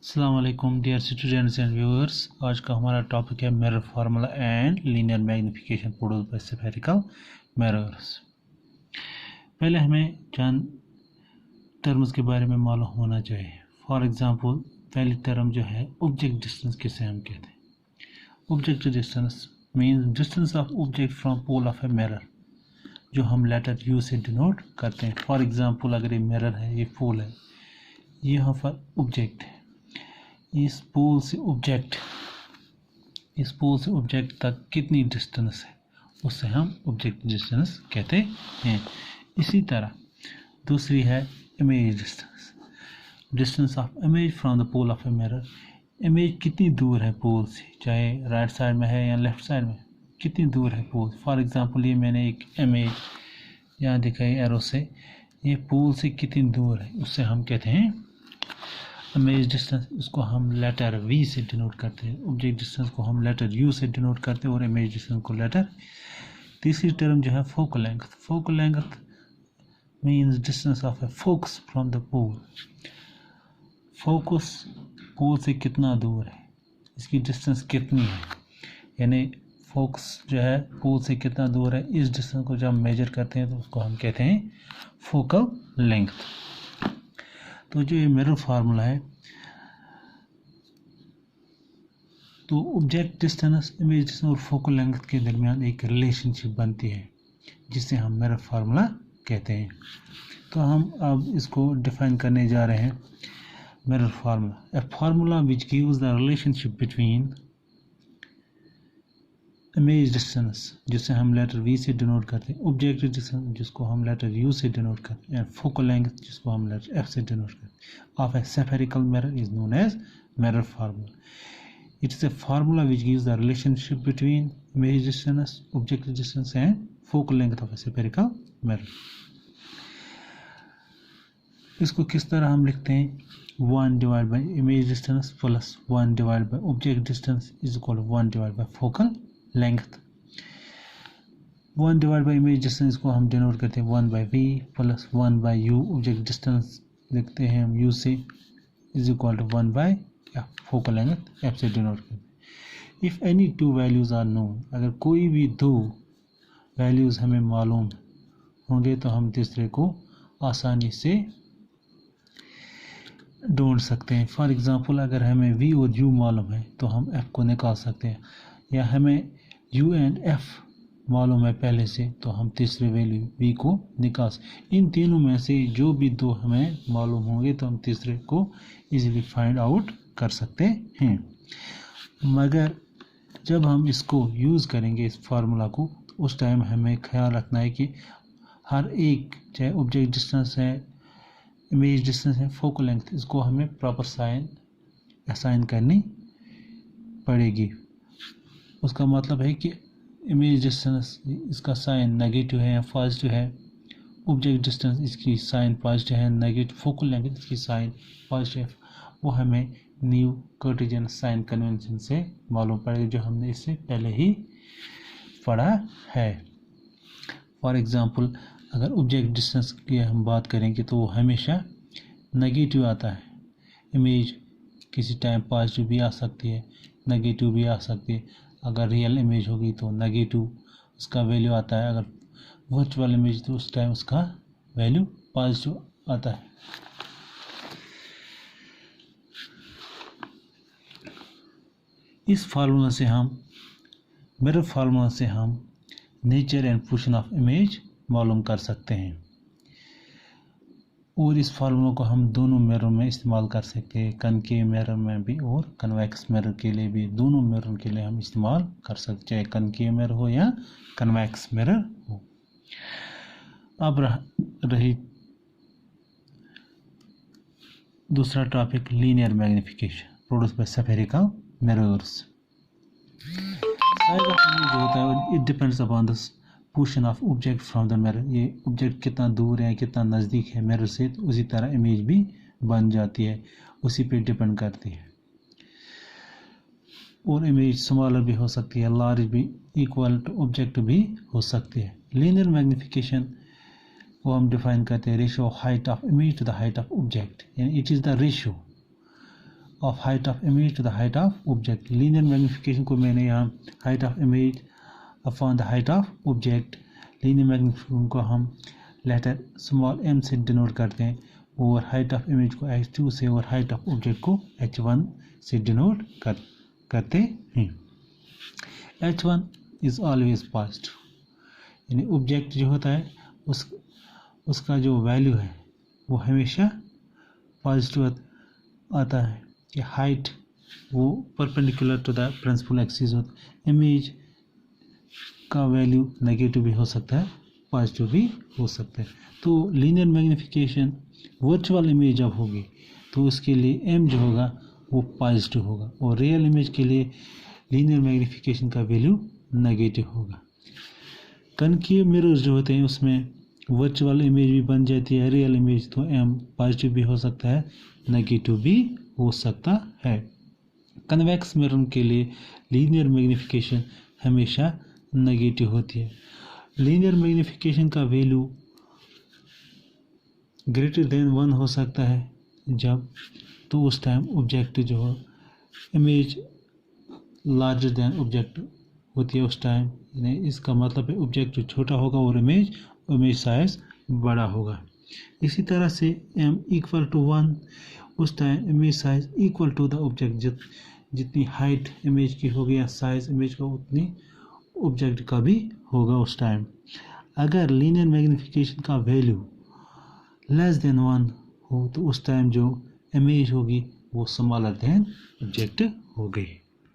अस्सलाम वालेकुम dear students and viewers. आज का हमारा टॉपिक है mirror formula and linear magnification produced by spherical mirrors. पहले हमें चंद टर्म्स के बारे में मालूम होना चाहिए। फॉर एग्जांपल पहली टर्म जो है ऑब्जेक्ट डिस्टेंस किसे हम कहते हैं। Object distance means distance of object from pole of a mirror, जो हम लेटर यू से डिनोट करते हैं। फॉर एग्जांपल अगर ये मिरर है, ये पोल है, यहाँ पर ऑब्जेक्ट है, इस पोल से ऑब्जेक्ट तक कितनी डिस्टेंस है, उससे हम ऑब्जेक्ट डिस्टेंस कहते हैं। इसी तरह दूसरी है image distance of image from the pole of a mirror. Image कितनी दूर है पोल से, चाहे राइट साइड में है या लेफ्ट साइड में, कितनी दूर है पोल। फॉर एग्जांपल ये मैंने एक इमेज यहाँ दिखाई एरो से, ये पोल से कितनी दूर है, उससे हम कहते हैं इमेज डिस्टेंस। इसको हम लेटर वी से डिनोट करते हैं। ऑब्जेक्ट डिस्टेंस को हम लेटर यू से डिनोट करते हैं और इमेज डिस्टेंस को लेटर। तीसरी टर्म जो है focal length. Focal length means distance of a focus from the pole. Focus pole से कितना दूर है, इसकी डिस्टेंस कितनी है, यानी फोकस जो है पोल से कितना दूर है, इस डिस्टेंस को जब हम मेजर करते हैं तो उसको हम कहते हैं फोकल लेंथ। तो जो ये मिरर फार्मूला है, तो ऑब्जेक्ट डिस्टेंस, इमेज डिस्टेंस और फोकल लेंथ के दरमियान एक रिलेशनशिप बनती है जिसे हम मिरर फार्मूला कहते हैं। तो हम अब इसको डिफाइन करने जा रहे हैं। Mirror formula, A formula which gives the relationship between image distance, जिसे हम लेटर वी से डिनोट करते हैं, ऑब्जेक्ट डिस्टेंस जिसको हम लेटर यू से डिनोट करते हैं, एंड फोकल लेंथ जिसको हम लेटर एफ से डिनोट करते हैं, of a spherical mirror is known as mirror formula. It is a formula which gives the relationship between image distance, object distance and focal length of a spherical mirror. इसको किस तरह हम लिखते हैं, 1 divided by image distance plus 1 divided by object distance is equal to 1 divided by focal length. 1 divided by image distance को हम denote करते हैं 1 by v plus 1 by u, object distance लिखते हैं हम u से, is equal to 1 by focal length F से denote करते। If any two values are known, अगर कोई भी दो वैल्यूज हमें मालूम होंगे तो हम तीसरे को आसानी से ढूंढ सकते हैं। फॉर एग्जांपल अगर हमें v और u मालूम है तो हम f को निकाल सकते हैं, या हमें u एंड f मालूम है पहले से तो हम तीसरे वैल्यू v को निकाल सकते। इन तीनों में से जो भी दो हमें मालूम होंगे तो हम तीसरे को इजीली फाइंड आउट कर सकते हैं। मगर जब हम इसको यूज़ करेंगे इस फार्मूला को, तो उस टाइम हमें ख्याल रखना है कि हर एक, चाहे ऑब्जेक्ट डिस्टेंस है, इमेज डिस्टेंस है, फोकल लेंथ, इसको हमें प्रॉपर साइन असाइन करनी पड़ेगी। उसका मतलब है कि इमेज डिस्टेंस इसका साइन नेगेटिव है या पॉजिटिव है, ऑब्जेक्ट डिस्टेंस इसकी साइन पॉजिटिव है नेगेटिव, फोकल लेंथ इसकी साइन पॉजिटिव है, वो हमें न्यू कार्टेशियन साइन कन्वेंशन से मालूम पड़ेगा, जो हमने इससे पहले ही पढ़ा है। फॉर एग्जांपल अगर ऑब्जेक्ट डिस्टेंस की हम बात करेंगे तो वो हमेशा नेगेटिव आता है। इमेज किसी टाइम पॉजिटिव भी आ सकती है, नेगेटिव भी आ सकती है। अगर रियल इमेज होगी तो नेगेटिव उसका वैल्यू आता है, अगर वर्चुअल इमेज तो उस टाइम उसका वैल्यू पॉजिटिव आता है। इस फार्मूला से हम, मिरर फार्मूला से हम nature and position of image मालूम कर सकते हैं, और इस फार्मूला को हम दोनों मिरर में इस्तेमाल कर सकते हैं, कनकेव मिरर में भी और कन्वेक्स मिरर के लिए भी। दोनों मिरर के लिए हम इस्तेमाल कर सकते, चाहे कनकेव मिरर हो या कन्वेक्स मिरर हो। अब रही दूसरा topic, linear magnification produced by spherical mirrors. Size of image जो होता है it depends upon the position of object from the mirror. ये ऑब्जेक्ट कितना दूर है, कितना नज़दीक है मिरर से, तो उसी तरह इमेज भी बन जाती है, उसी पे डिपेंड करती है। और इमेज स्मॉलर भी हो सकती है, लार्ज भी, इक्वल टू ऑब्जेक्ट भी हो सकती है। लीनियर मैग्निफिकेशन को हम डिफाइन करते हैं ratio height of image to the height of object, यानी it is the ratio of height of image to the height of object. Linear magnification को मैंने यहाँ height of image upon the height of object, linear magnification को हम letter small m से denote करते हैं और हाइट ऑफ इमेज को h2 से और हाइट ऑफ ऑब्जेक्ट को h1 से डिनोट करते हैं। h1 इज ऑलवेज पॉजिटिव, यानी ऑब्जेक्ट जो होता है उसका जो वैल्यू है वो हमेशा पॉजिटिव आता है। कि हाइट वो perpendicular to the principal axis होता है। इमेज का वैल्यू नेगेटिव भी हो सकता है, पॉजिटिव भी हो सकता है। तो लीनियर मैग्नीफिकेशन वर्चुअल इमेज जब होगी तो उसके लिए m जो होगा वो पॉजिटिव होगा और रियल इमेज के लिए लीनियर मैग्नीफिकेशन का वैल्यू नेगेटिव होगा। कनकेव मिरर्स जो होते हैं उसमें वर्चुअल इमेज भी बन जाती है रियल इमेज, तो m पॉजिटिव भी हो सकता है, नेगेटिव भी हो सकता है। कन्वेक्स मिरर के लिए लीनियर मैग्नीफिकेशन हमेशा नेगेटिव होती है। लीनियर मैग्नीफिकेशन का वैल्यू ग्रेटर देन 1 हो सकता है जब, तो उस टाइम ऑब्जेक्ट जो है इमेज लार्जर देन ऑब्जेक्ट होती है उस टाइम, इसका मतलब है ऑब्जेक्ट छोटा होगा और इमेज साइज बड़ा होगा। इसी तरह से m इक्वल टू 1 उस time image size equal to the object, जितनी हाइट इमेज की होगी या साइज इमेज का उतनी ऑब्जेक्ट का भी होगा उस टाइम। अगर लीनियर मैग्नीफिकेशन का वैल्यू लेस देन 1 हो तो उस टाइम जो इमेज होगी वो स्मॉलर देन ऑब्जेक्ट होगी।